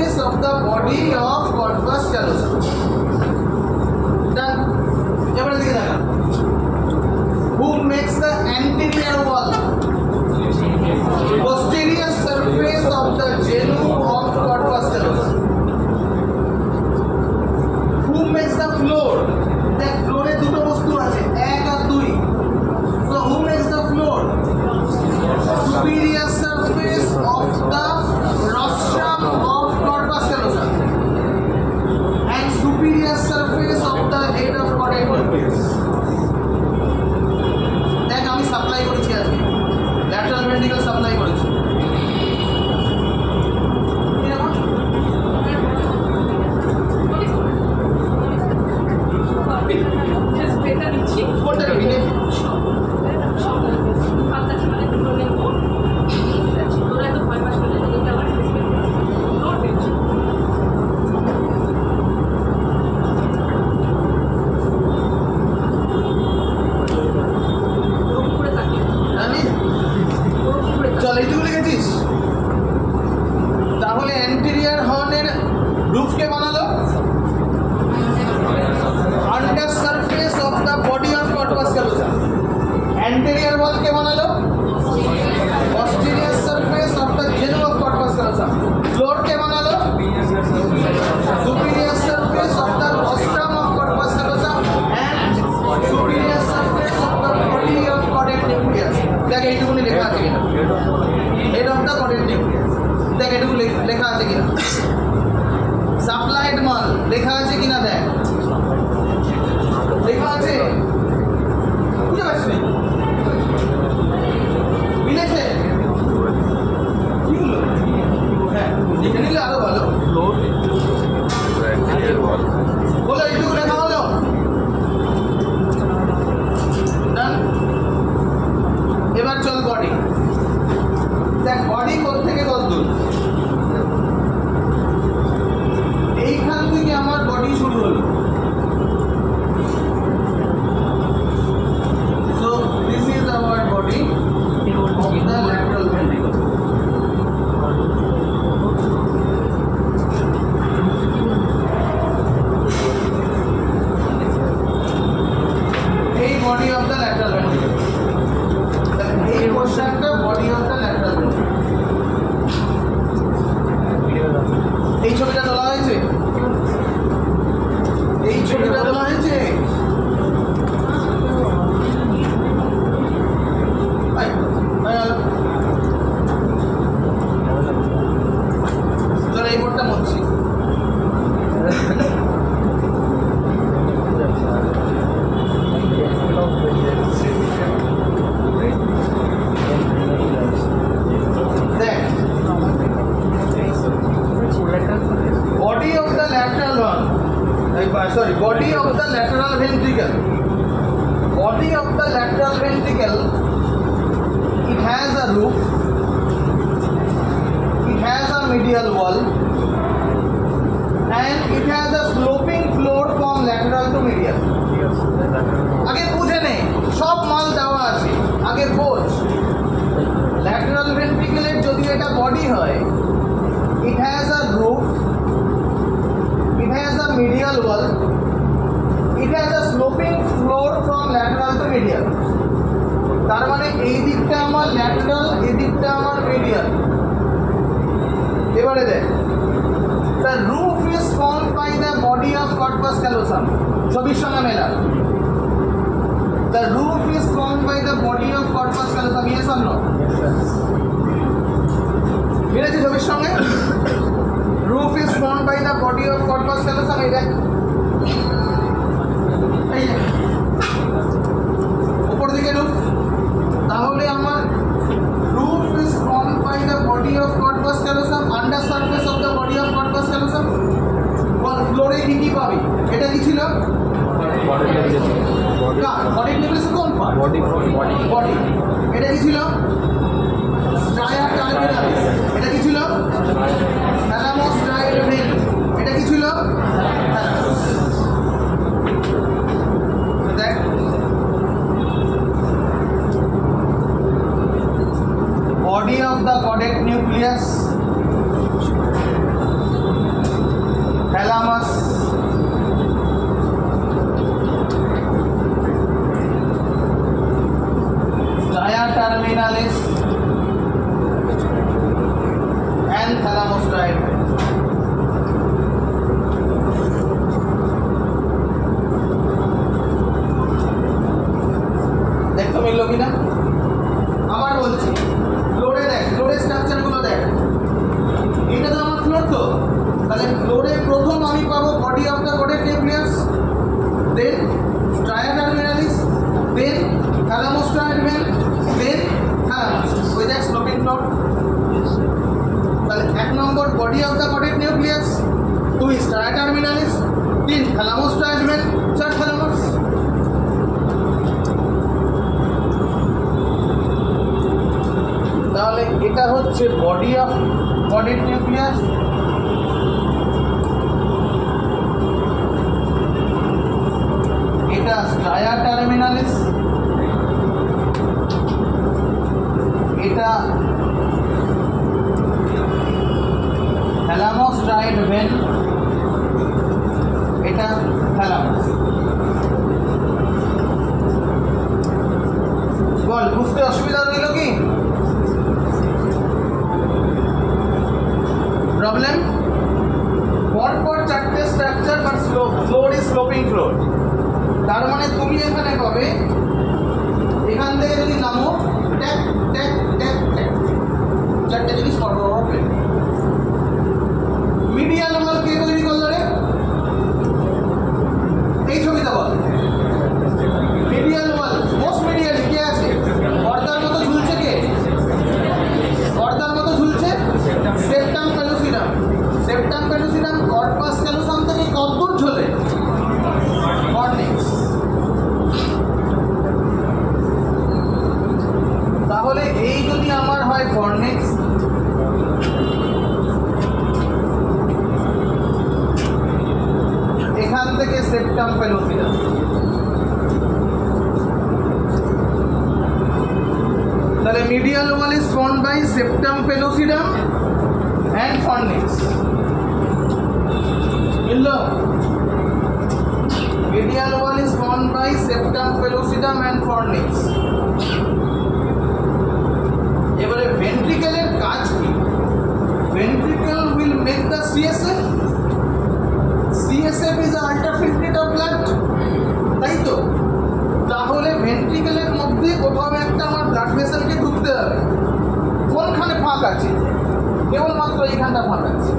surface of the body of corpus callosum. Done. এবারে দিকে দেখা। Who makes the anterior wall? Posterior surface of the genu of corpus callosum. Who makes the floor? দেখ ফ্লোরে দুটো বস্তু আছে, 1 আর 2। So who makes the floor? Superior surface of the rostrum of corpus callosum and superior surface of the head of caudate nucleus. দেখ আমি supply করেছি আজকে, lateral ventricle supply করেছি। চল এইটুকু লিখেছিস। তাহলে অ্যান্টেরিয়র হর্নের রুফকে বানালো under surface of the body of corpus callosum. Anterior ওয়ালকে বানালো posterior surface of the genu of corpus callosum. ফ্লোরকে বানালো superior surface of the rostrum of corpus callosum and superior surface of the body of caudate nucleus। দেখ এইটুকুনি লেখা আছে কিনা, head of the caudate nucleus। দেখ এটুকু লেখা আছে কিনা, সাপ্লাইড মাল লেখা আছে কিনা, দেখ লেখা আছে, বুঝতে পারছিস? মিলেছে কিগুলো? হ্যাঁ লিখে নিলে আরো ভালো। বলো এইটুকু লেখা হলো। এবার চল বডি। দেখ বডি কোত্থেকে কতদূর? এইখান থেকে আমার বডি শুরু হলো। So this is our body of the lateral ventricle. এই body of the lateral ventricle, এই পোর্শনটা body of the lateral ventricle. এই ছবিটা তোলা হয়েছে, এই ছবিটা তোলা হয়েছে। চল এই বোর্ডটা মুছছি। দেখ body of the lateral one, sorry, body of the lateral ventricle. Body of the lateral ventricle, it has a roof, it has a medial wall, and it has a sloping floor from lateral to medial. আগে বুঝে নে, সব মাল দেওয়া আছে, আগে বোঝ। Lateral ভেন্ট্রিকলের যদি এটা বডি হয়, it has a roof, it has a medial wall, it has a sloping floor from lateral to medial। তার মানে এই দিকটা আমার ল্যাটারাল, এই দিকটা আমার মিডিয়াল। এবারে দেখ, the roof is formed by the body of corpus callosum। ছবির সঙ্গে মেলা। The roof is formed by the body of corpus callosum, yes or no? মিলেছে ছবির সঙ্গে? Roof is formed by the body of corpus callosum। এই দেখ, এই উপর দিকে রুফ। তাহলে আমার roof is formed by the body of corpus callosum, under surface of the body of corpus callosum। বল ফ্লোরে কি কি পাবি? এটা কি ছিল? বডি নিউক্লিয়াস কোন পার্ট? বডি। এটা কি ছিল? Stria terminalis. এটা কি ছিল? Thalamus striate vein. এটা কি ছিল? দেখ body of the caudate nucleus, thalamus, stria terminalis and thalamosteroid. দেখো মিলল কিনা? আবার বলছি, ফ্লোরে দেখ, ফ্লোরের স্ট্রাকচারগুলো দেখ। এটা তো আমার ফ্লোর, তো তাহলে ফ্লোরে প্রথম আমি পাবো body of the caudate nucleus, then stria terminalis, then thalamostriate vein, then thalamus. ওই দেখ স্লোপিং ফ্লোর। তাহলে 1 নম্বর body of the caudate nucleus, 2 stria terminalis, 3 thalamostriate vein, 4 thalamus. তাহলে এটা হচ্ছে বডি অফ কোডেড নিউক্লিয়াস। এটা স্ট্রায়া টার্মিনালিস, এটা থ্যালামোস্টেরয়েড ভেন, এটা থ্যালামাস। বল, বুঝতে অসুবিধা হইল কি? প্রবলেম? পরপর 4টে structure, but floor is sloping floor. তার মানে তুমি এখানে পাবে, এখান থেকে যদি নামো, ট্যাপ ট্যাপ ট্যাপ ট্যাপ, 4টে জিনিস পরপর হবে। মিডিয়াল ওয়াল কে তৈরি করলো রে? এই ছবিটা বল। মিডিয়াল ওয়াল, মোস্ট মিডিয়াল কে আছে? পর্দার মতো ঝুলছে কে? পর্দার মতো ঝুলছে সেপ্টাম ক্যালোসিডাম। সেপ্টাম ক্যালোসিডাম কর্পাস ক্যালোসাম থেকে কতদূর ঝোলে? ফর্নিক্স। তাহলে এই যদি আমার হয় ফর্নিক্স, এখান থেকে সেপ্টাম ক্যালোসিডাম, তাহলে medial wall is formed by septum pellucidum and fornix. Millo. Medial wall is formed by septum pellucidum and fornix. এবারে ভেন্ট্রিকেলের কাজ কি? Ventricle will make the CSF. CSF is an ultrafiltrate of blood. তাই তো? তাহলে ভেন্ট্রিকেলের মধ্যে কোথাও একটা আমার ব্লাড ভেসেলকে ঢুকতে হবে। কোনখানে ফাঁক আছে? কেবলমাত্র এইখানটা ফাঁকা আছে।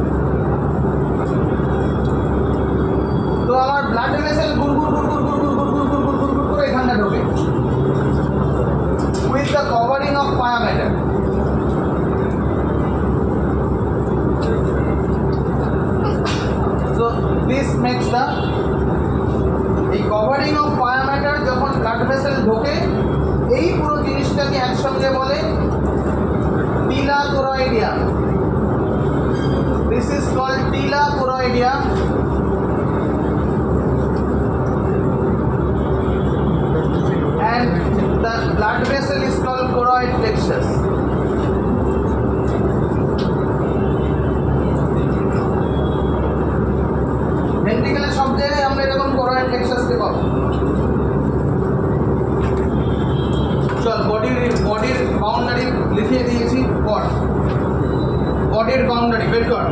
তো আমার ব্লাড ভেসেল গুড়গুড় গুড়গুড় গুড়গুড় গুড়গুড় গুড়গুড় গুড়গুড় করে এখানটা ঢোকে with the covering of pia mater. So this makes the, এই কভারিং অফ পায়া ম্যাটার যখন ব্লাড ভেসেল ঢোকে, এই পুরো জিনিসটাকে একসঙ্গে বলে টিলা কোরয়েডিয়াম। This is called tila choroidium, and the blood vessel is called choroid plexus. ভেন্ট্রিকেলের সব জায়গায় আমরা এরকম choroid plexus কে পাবো। চল, বডির বাউন্ডারি লিখে দিয়েছি। বডির বাউন্ডারি বের কর।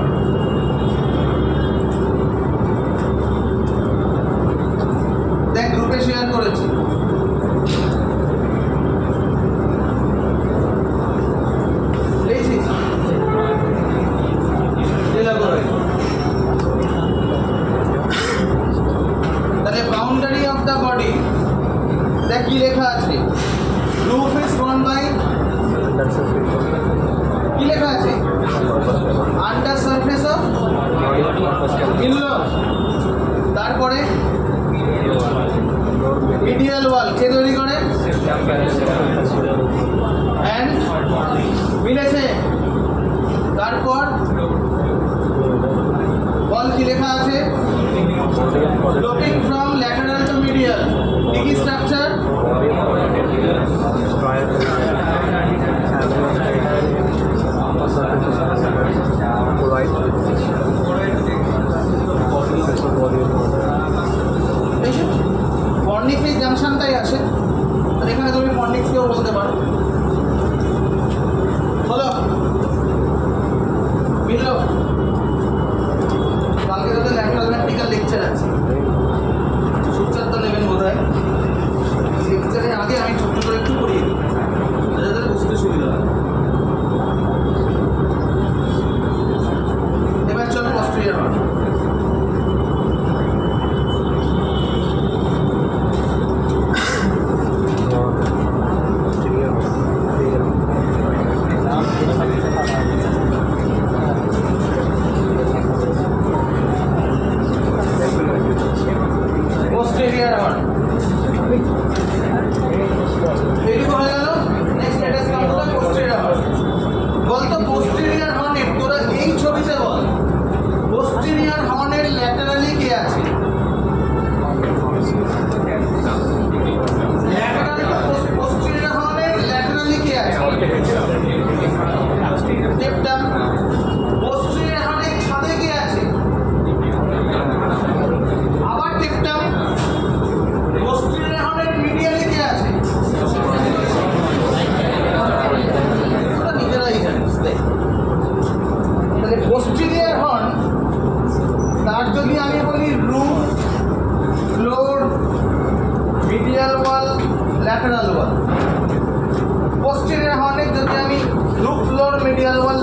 দেখ, গ্রুপে শেয়ার করেছি। তাহলে বাউন্ডারি অফ দ্য বডি দেখ কি লেখা আছে? রুফ ইজ ফর্মড বাই, কি লেখা আছে? আন্ডার সারফেস অফ ইনলো। তারপরে মিডিয়াল ওয়াল কে তৈরি করে? অ্যান্ড মিলেছে। তারপর বল কি লেখা আছে? Sloping from lateral to medial. কি স্ট্রাকচার?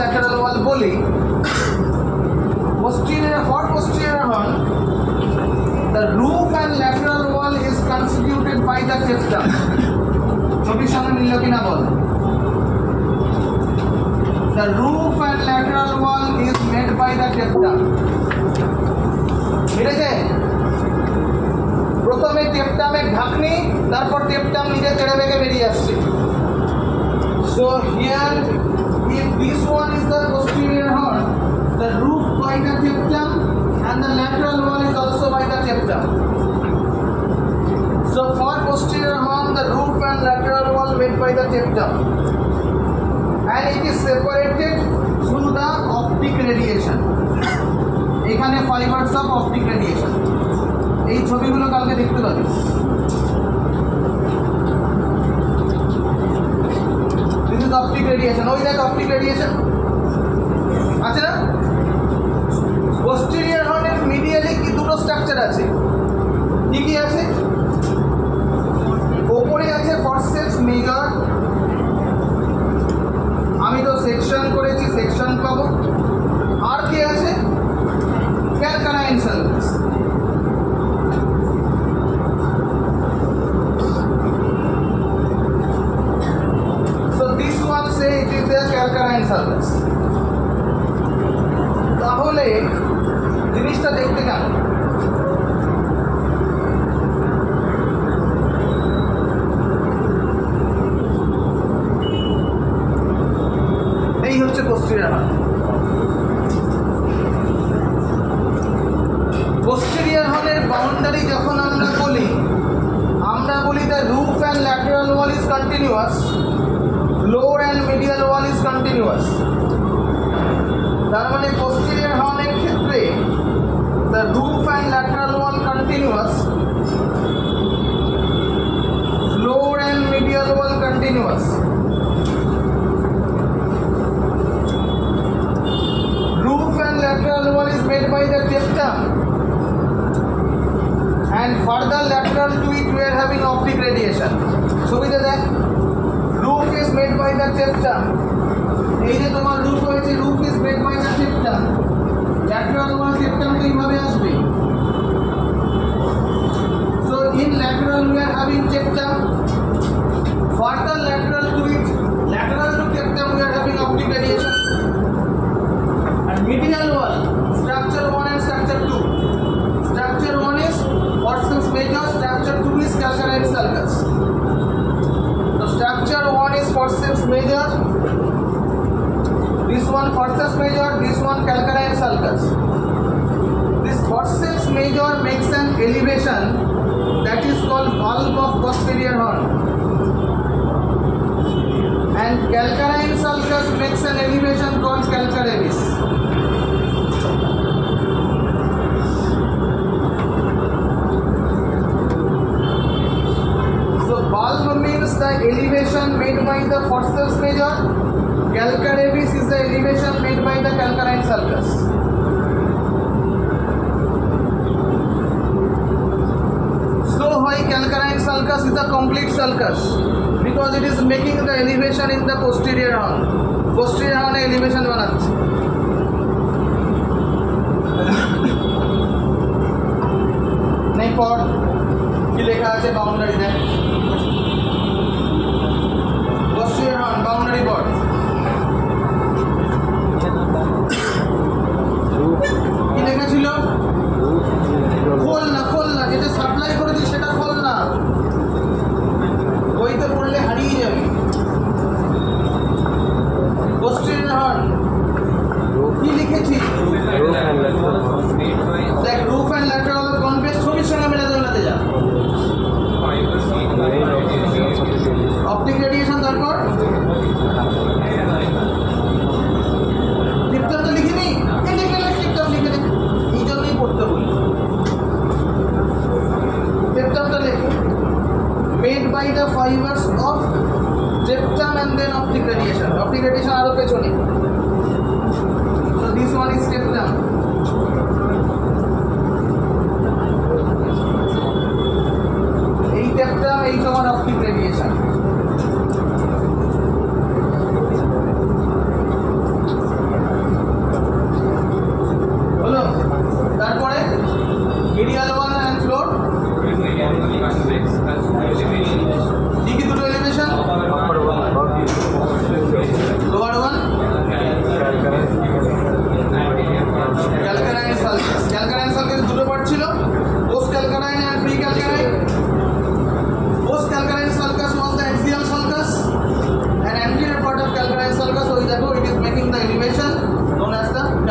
ল্যাটারাল ওয়াল বলি, for posterior horn, the roof and lateral wall is constituted by the septum. ছবির সঙ্গে মিলল কিনা বল। The roof and lateral wall is made by the septum. মিলেছে? প্রথমে টেপটামের ঢাকনি, তারপর টেপটাম নিজে তেড়ে বেঁকে বেরিয়ে আসছে। So here, if this one is the posterior horn, the roof by the septum and the lateral wall is also by the septum. So for posterior horn, the roof and lateral wall made by the septum, and it is separated through the optic radiation. এখানে fibers of optic radiation. এই ছবিগুলো কালকে দেখতে পাবে। This is optic radiation. ওই দেখ optic radiation আছে না? posterior horn-এর মিডিয়ালি কি দুটো স্ট্রাকচার আছে, কি কি আছে? ওপরে আছে forceps major, আমি তো সেকশন করেছি, সেকশন পাবো। আর কি আছে? calcarine sulcus। So this one say it is the calcarine sulcus। তাহলে জিনিসটা দেখতে কেমন? এই হচ্ছে posterior horn। posterior horn-এর বাউন্ডারি যখন আমরা বলি the roof and lateral wall is continuous, lower and medial wall is continuous। তার মানে posterior horn-এর ক্ষেত্রে the roof and lateral wall continuous, lower and medial wall continuous। Roof and lateral wall is made by the septum, and further lateral to it we are having optic radiation। ছবিতে দেখ, roof is made by the septum। এই যে তোমার roof হয়েছে, roof is made by the septum, lateral wall septum তো এইভাবে আসবে। So in lateral we are having septum, further lateral to it, lateral to septum we are having optic radiation, and medial wall structure 1 and structure 2। Structure 1 is forceps major, structure 2 is calcarine sulcus। So structure 1 is forceps major, this one forceps major, this one calcarine sulcus। This forceps major makes an elevation that is called bulb of posterior horn, and calcarine sulcus makes an elevation called calcarevis। So bulb means the elevation made by the forceps major, calcarevis is the elevation made by the calcarine sulcus। So why calcarine sulcus is a complete sulcus? Because it is making the elevation in the posterior horn। posterior horn elevation বানাচ্ছে। নেই পর কি লেখা আছে boundary দেখ, posterior horn boundary board। কি লেখা ছিল? খোল না, খোল না, যেটা সাপ্লাই করেছি সেটা খোল না, বইতে পড়লে হারিয়ে যাবে। posterior horn কি লিখেছি দেখ, roof and lateral convex, ছবির সঙ্গে মেলাতে যা। optic radiation তারপর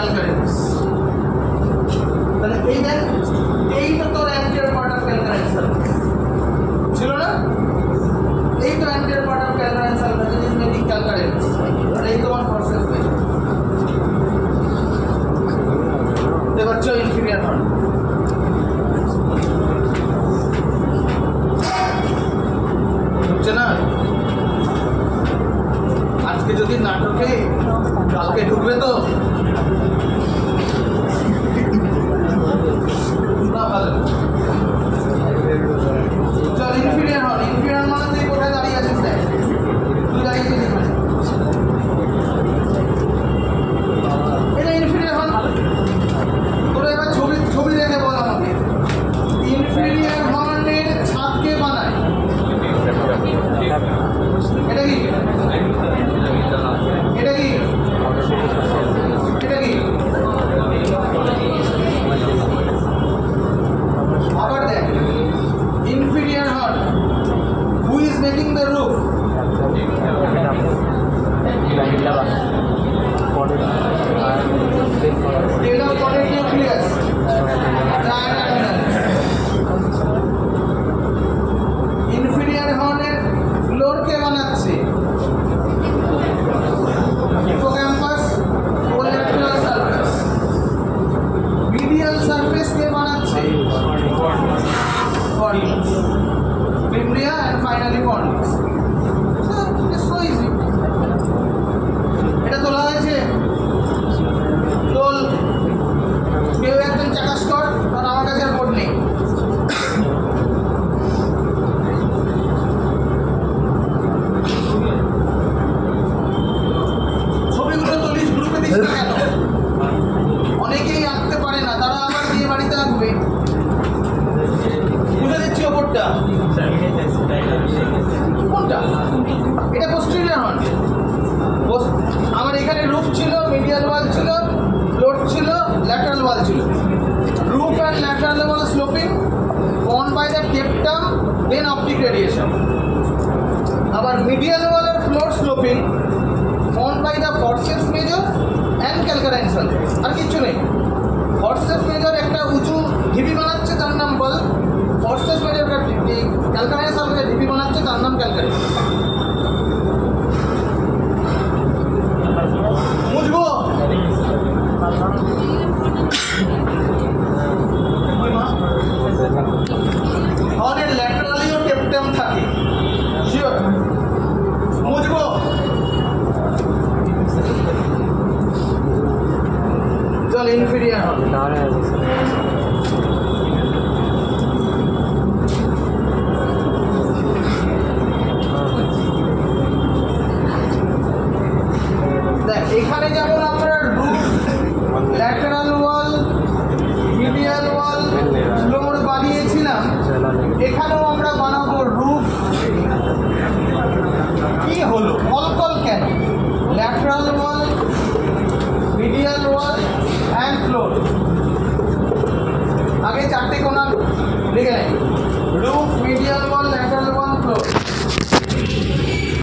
ক্যালকারেন্স। তাহলে এই দেখ, এইটা তোর অ্যান্টিরিয়র পার্ট অফ ক্যালকারেন্স ছিল না? এই তো anterior part of calcarine is making calcarine, আর এই তোমার ফর্সেস মেজর। এবার চলো ইনফিরিয়র হর্ন। হচ্ছে না? আজকে যদি নাটকে, কালকে ঢুকবে তো না, ভালো। চল ইনফিরিয়র হর্ন। ইনফিরিয়র মানে তুই কোথায় দাঁড়িয়ে আছিস? দেখ, তুই দাঁড়িয়ে আছিস এখানে, এটা ইনফিরিয়র হর্ন। তোরা এবার ছবি দেখে বল আমাকে, ইনফিরিয়র হর্নের ছাদ কে বানায়? এটা কি? এটা কি? এটা কি? আবার দেখ, inferior horn, who is making the roof? Tail of podded nucleus, triangular. Inferior হর্নের ফ্লোর কে বানাচ্ছে? Hippocampus, collateral surface. Medial surface কে বানাচ্ছে? Fornix, fimbria and finally fornix. So easy. এটা তোলা হয়েছে, তোল কেউ একজন চাকাস কর, কারণ আমার কাছে আর বোর্ড নেই। ছবিগুলো তুলিস, গ্রুপে দিস না কেন? অনেকেই আঁকতে পারে না, তারা আবার দিয়ে বাড়িতে আঁকবে। বুঝে দিচ্ছি ওপরটা কোনটা? এটা পোস্টেরিয়র হর্ন। আমার এখানে রুফ ছিল, মিডিয়াল ওয়াল ছিল, ফ্লোর ছিল, ল্যাটারাল ওয়াল ছিল। Roof and lateral wall sloping formed by the tectum, then optic radiation. আবার মিডিয়াল ওয়াল আর floor sloping formed by the forceps major and calcarine surface। আর কিচ্ছু নেই। ফর্সেস মেজর একটা উঁচু ঢিপি বানাচ্ছে, তার নাম বল। ফর্সেস মেজর ক্যালকারাইন সালফেট ঢিপি বানাচ্ছে, তার নাম ক্যালকারাইন। বুঝবো? হর্নের ল্যাটারালিও টেপটাম থাকে, শিওর? বুঝবো? চল ইনফিরিয়র হর্ন। দেখ, এখানে যেমন আমরা রুফ, ল্যাটারাল ওয়াল, মিডিয়াল ওয়াল, ফ্লোর বানিয়েছিলাম, এখানেও